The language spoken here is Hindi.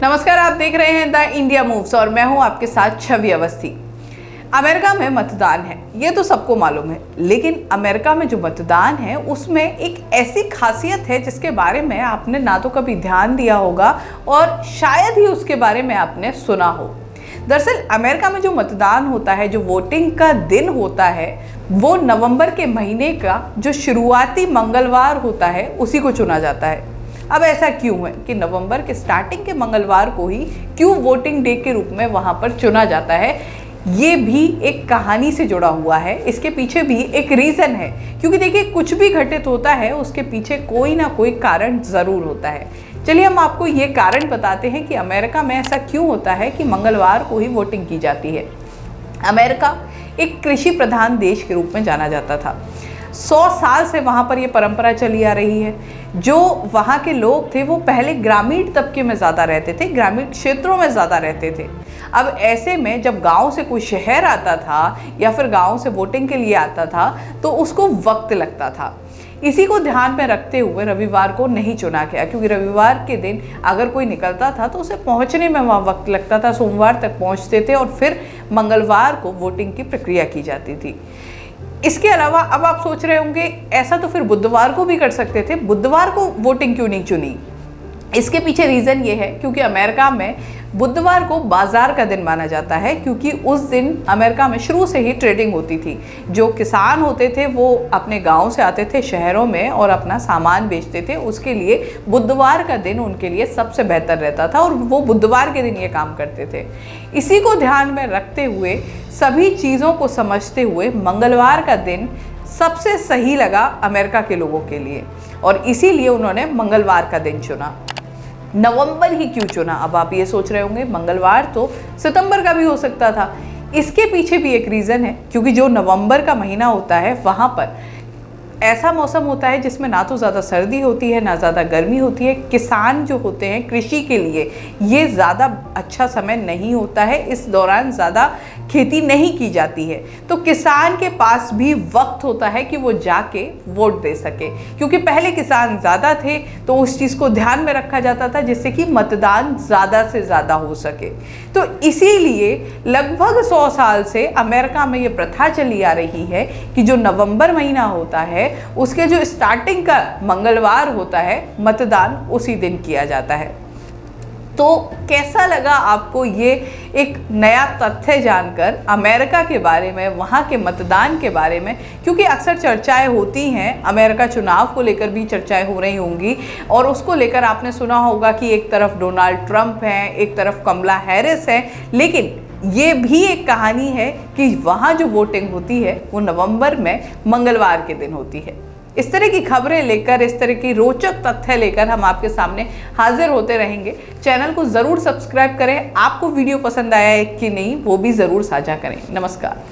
नमस्कार, आप देख रहे हैं द इंडिया मूव्स और मैं हूं आपके साथ छवि अवस्थी। अमेरिका में मतदान है, ये तो सबको मालूम है, लेकिन अमेरिका में जो मतदान है उसमें एक ऐसी खासियत है जिसके बारे में आपने ना तो कभी ध्यान दिया होगा और शायद ही उसके बारे में आपने सुना हो। दरअसल अमेरिका में जो मतदान होता है, जो वोटिंग का दिन होता है, वो नवंबर के महीने का जो शुरुआती मंगलवार होता है उसी को चुना जाता है। अब ऐसा क्यों है कि नवंबर के स्टार्टिंग के मंगलवार को ही क्यों वोटिंग डे के रूप में वहाँ पर चुना जाता है, ये भी एक कहानी से जुड़ा हुआ है। इसके पीछे भी एक रीज़न है, क्योंकि देखिए कुछ भी घटित होता है उसके पीछे कोई ना कोई कारण ज़रूर होता है। चलिए हम आपको ये कारण बताते हैं कि अमेरिका में ऐसा क्यों होता है कि मंगलवार को ही वोटिंग की जाती है। अमेरिका एक कृषि प्रधान देश के रूप में जाना जाता था। 100 साल से वहाँ पर ये परंपरा चली आ रही है। जो वहाँ के लोग थे वो पहले ग्रामीण तबके में ज़्यादा रहते थे, ग्रामीण क्षेत्रों में ज़्यादा रहते थे। अब ऐसे में जब गांव से कोई शहर आता था या फिर गांव से वोटिंग के लिए आता था तो उसको वक्त लगता था। इसी को ध्यान में रखते हुए रविवार को नहीं चुना गया, क्योंकि रविवार के दिन अगर कोई निकलता था तो उसे पहुंचने में वहाँ वक्त लगता था। सोमवार तक पहुंचते थे और फिर मंगलवार को वोटिंग की प्रक्रिया की जाती थी। इसके अलावा अब आप सोच रहे होंगे ऐसा तो फिर बुधवार को भी कर सकते थे, बुधवार को वोटिंग क्यों नहीं चुनी? इसके पीछे रीज़न ये है क्योंकि अमेरिका में बुधवार को बाजार का दिन माना जाता है, क्योंकि उस दिन अमेरिका में शुरू से ही ट्रेडिंग होती थी। जो किसान होते थे वो अपने गांव से आते थे शहरों में और अपना सामान बेचते थे। उसके लिए बुधवार का दिन उनके लिए सबसे बेहतर रहता था और वो बुधवार के दिन ये काम करते थे। इसी को ध्यान में रखते हुए, सभी चीज़ों को समझते हुए मंगलवार का दिन सबसे सही लगा अमेरिका के लोगों के लिए और इसीलिए उन्होंने मंगलवार का दिन चुना। नवंबर ही क्यों चुना? अब आप ये सोच रहे होंगे मंगलवार तो सितंबर का भी हो सकता था। इसके पीछे भी एक रीज़न है, क्योंकि जो नवंबर का महीना होता है वहाँ पर ऐसा मौसम होता है जिसमें ना तो ज़्यादा सर्दी होती है ना ज़्यादा गर्मी होती है। किसान जो होते हैं कृषि के लिए ये ज़्यादा अच्छा समय नहीं होता है, इस दौरान ज़्यादा खेती नहीं की जाती है। तो किसान के पास भी वक्त होता है कि वो जाके वोट दे सके, क्योंकि पहले किसान ज़्यादा थे तो उस चीज़ को ध्यान में रखा जाता था जिससे कि मतदान ज़्यादा से ज़्यादा हो सके। तो इसीलिए लगभग 100 साल से अमेरिका में ये प्रथा चली आ रही है कि जो नवंबर महीना होता है उसके जो स्टार्टिंग का मंगलवार होता है मतदान उसी दिन किया जाता है। तो कैसा लगा आपको ये एक नया तथ्य जानकर अमेरिका के बारे में, वहाँ के मतदान के बारे में? क्योंकि अक्सर चर्चाएं होती हैं, अमेरिका चुनाव को लेकर भी चर्चाएं हो रही होंगी और उसको लेकर आपने सुना होगा कि एक तरफ डोनाल्ड ट्रंप हैं, एक तरफ कमला हैरिस है, लेकिन ये भी एक कहानी है कि वहाँ जो वोटिंग होती है वो नवंबर में मंगलवार के दिन होती है। इस तरह की खबरें लेकर, इस तरह की रोचक तथ्य लेकर हम आपके सामने हाजिर होते रहेंगे। चैनल को ज़रूर सब्सक्राइब करें। आपको वीडियो पसंद आया है कि नहीं वो भी ज़रूर साझा करें। नमस्कार।